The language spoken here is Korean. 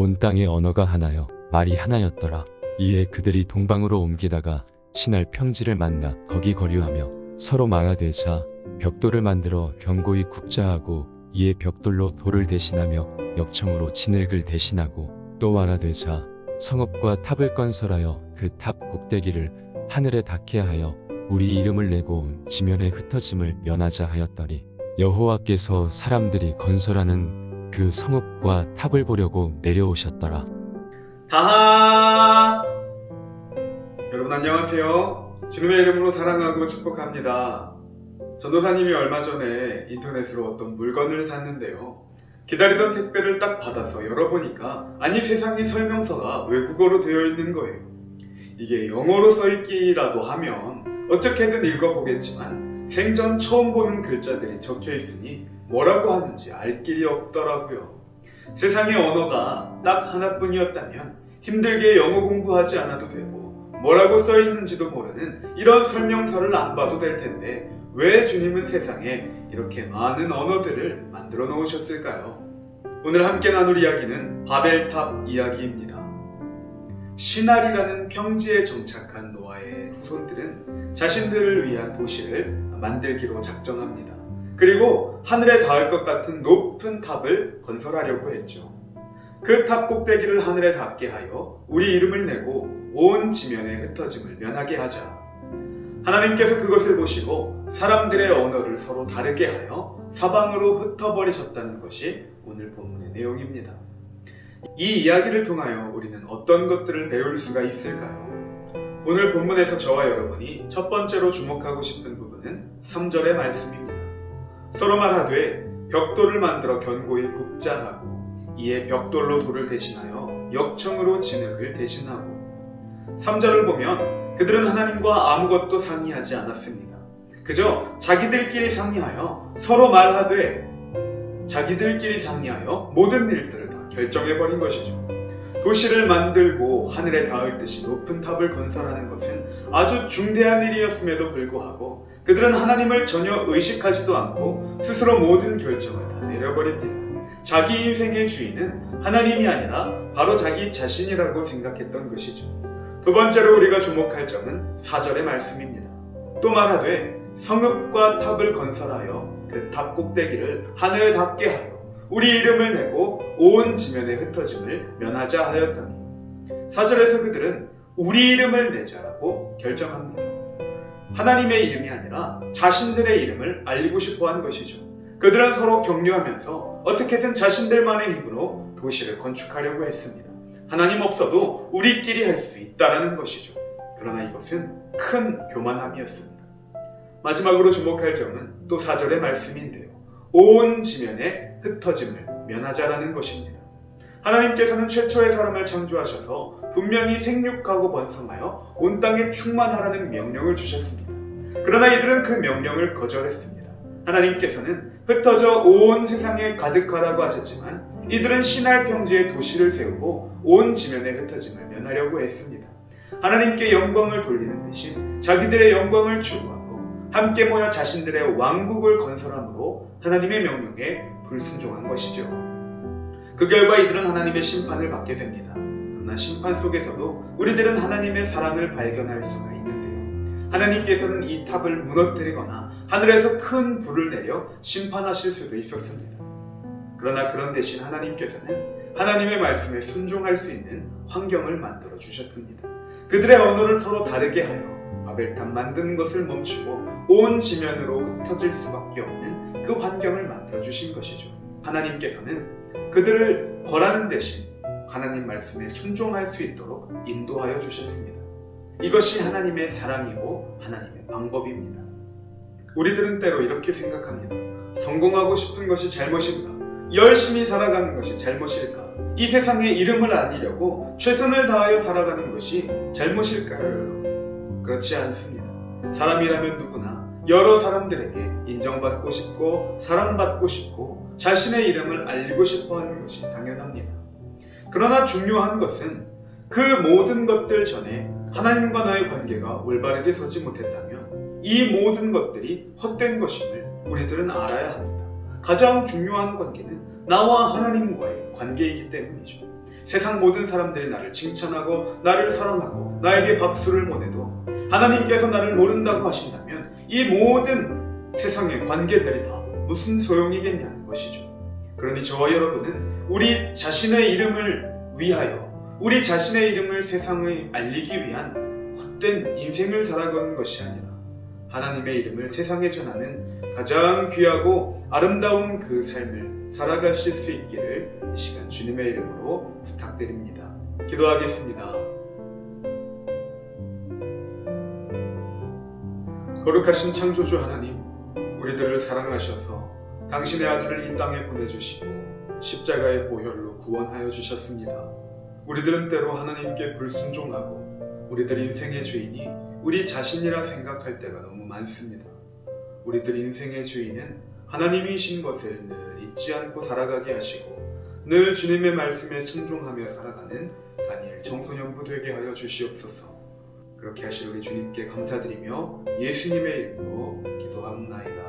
온 땅의 언어가 하나여 말이 하나였더라. 이에 그들이 동방으로 옮기다가 신할 평지를 만나 거기 거류하며 서로 말하되자 벽돌을 만들어 견고히 굽자하고 이에 벽돌로 돌을 대신하며 역청으로 진흙을 대신하고 또 말하되자 성읍과 탑을 건설하여 그 탑 꼭대기를 하늘에 닿게 하여 우리 이름을 내고 온 지면에 흩어짐을 면하자 하였더니 여호와께서 사람들이 건설하는 그 성읍과 탑을 보려고 내려오셨더라. 하하! 여러분 안녕하세요. 주님의 이름으로 사랑하고 축복합니다. 전도사님이 얼마 전에 인터넷으로 어떤 물건을 샀는데요. 기다리던 택배를 딱 받아서 열어보니까 아니 세상에 설명서가 외국어로 되어 있는 거예요. 이게 영어로 써있기라도 하면 어떻게든 읽어보겠지만 생전 처음 보는 글자들이 적혀 있으니 뭐라고 하는지 알 길이 없더라고요. 세상의 언어가 딱 하나뿐이었다면 힘들게 영어 공부하지 않아도 되고 뭐라고 써있는지도 모르는 이런 설명서를 안 봐도 될 텐데 왜 주님은 세상에 이렇게 많은 언어들을 만들어 놓으셨을까요? 오늘 함께 나눌 이야기는 바벨탑 이야기입니다. 시날이라는 평지에 정착한 노아의 후손들은 자신들을 위한 도시를 만들기로 작정합니다. 그리고 하늘에 닿을 것 같은 높은 탑을 건설하려고 했죠. 그 탑 꼭대기를 하늘에 닿게 하여 우리 이름을 내고 온 지면에 흩어짐을 면하게 하자. 하나님께서 그것을 보시고 사람들의 언어를 서로 다르게 하여 사방으로 흩어버리셨다는 것이 오늘 본문의 내용입니다. 이 이야기를 통하여 우리는 어떤 것들을 배울 수가 있을까요? 오늘 본문에서 저와 여러분이 첫 번째로 주목하고 싶은 부분은 3절의 말씀입니다. 서로 말하되 벽돌을 만들어 견고히 굽자 하고 이에 벽돌로 돌을 대신하여 역청으로 진흙을 대신하고. 3절을 보면 그들은 하나님과 아무것도 상의하지 않았습니다. 그저 자기들끼리 상의하여 서로 말하되 자기들끼리 상의하여 모든 일들을 다 결정해버린 것이죠. 도시를 만들고 하늘에 닿을 듯이 높은 탑을 건설하는 것은 아주 중대한 일이었음에도 불구하고 그들은 하나님을 전혀 의식하지도 않고 스스로 모든 결정을 다 내려버립니다. 자기 인생의 주인은 하나님이 아니라 바로 자기 자신이라고 생각했던 것이죠. 두 번째로 우리가 주목할 점은 4절의 말씀입니다. 또 말하되 성읍과 탑을 건설하여 그 탑 꼭대기를 하늘에 닿게 하여 우리 이름을 내고 온 지면에 흩어짐을 면하자 하였더니. 4절에서 그들은 우리 이름을 내자라고 결정합니다. 하나님의 이름이 아니라 자신들의 이름을 알리고 싶어 한 것이죠. 그들은 서로 격려하면서 어떻게든 자신들만의 힘으로 도시를 건축하려고 했습니다. 하나님 없어도 우리끼리 할 수 있다라는 것이죠. 그러나 이것은 큰 교만함이었습니다. 마지막으로 주목할 점은 또 4절의 말씀인데요. 온 지면에 흩어짐을 면하자라는 것입니다. 하나님께서는 최초의 사람을 창조하셔서 분명히 생육하고 번성하여 온 땅에 충만하라는 명령을 주셨습니다. 그러나 이들은 그 명령을 거절했습니다. 하나님께서는 흩어져 온 세상에 가득하라고 하셨지만 이들은 시날 평지에 도시를 세우고 온 지면에 흩어짐을 면하려고 했습니다. 하나님께 영광을 돌리는 대신 자기들의 영광을 추구하고 함께 모여 자신들의 왕국을 건설함으로 하나님의 명령에 불순종한 것이죠. 그 결과 이들은 하나님의 심판을 받게 됩니다. 그러나 심판 속에서도 우리들은 하나님의 사랑을 발견할 수가 있는데요. 하나님께서는 이 탑을 무너뜨리거나 하늘에서 큰 불을 내려 심판하실 수도 있었습니다. 그러나 그런 대신 하나님께서는 하나님의 말씀에 순종할 수 있는 환경을 만들어 주셨습니다. 그들의 언어를 서로 다르게 하여 바벨탑 만드는 것을 멈추고 온 지면으로 흩어질 수밖에 없는 그 환경을 만들어 주신 것이죠. 하나님께서는 그들을 벌하는 대신 하나님 말씀에 순종할 수 있도록 인도하여 주셨습니다. 이것이 하나님의 사랑이고 하나님의 방법입니다. 우리들은 때로 이렇게 생각합니다. 성공하고 싶은 것이 잘못인가? 열심히 살아가는 것이 잘못일까? 이 세상에 이름을 알리려고 최선을 다하여 살아가는 것이 잘못일까요, 여러분? 그렇지 않습니다. 사람이라면 누구나 여러 사람들에게 인정받고 싶고 사랑받고 싶고 자신의 이름을 알리고 싶어 하는 것이 당연합니다. 그러나 중요한 것은 그 모든 것들 전에 하나님과 나의 관계가 올바르게 서지 못했다면 이 모든 것들이 헛된 것임을 우리들은 알아야 합니다. 가장 중요한 관계는 나와 하나님과의 관계이기 때문이죠. 세상 모든 사람들이 나를 칭찬하고 나를 사랑하고 나에게 박수를 보내도 하나님께서 나를 모른다고 하신다면 이 모든 세상의 관계들이 다 무슨 소용이겠냐는 것이죠. 그러니 저와 여러분은 우리 자신의 이름을 위하여, 우리 자신의 이름을 세상에 알리기 위한 헛된 인생을 살아가는 것이 아니라 하나님의 이름을 세상에 전하는 가장 귀하고 아름다운 그 삶을 살아가실 수 있기를 이 시간 주님의 이름으로 부탁드립니다. 기도하겠습니다. 거룩하신 창조주 하나님, 우리들을 사랑하셔서 당신의 아들을 이 땅에 보내주시고 십자가의 보혈로 구원하여 주셨습니다. 우리들은 때로 하나님께 불순종하고 우리들 인생의 주인이 우리 자신이라 생각할 때가 너무 많습니다. 우리들 인생의 주인은 하나님이신 것을 늘 잊지 않고 살아가게 하시고 늘 주님의 말씀에 순종하며 살아가는 다니엘 청소년부 되게 하여 주시옵소서. 그렇게 하실 우리 주님께 감사드리며 예수님의 이름으로 기도합나이다.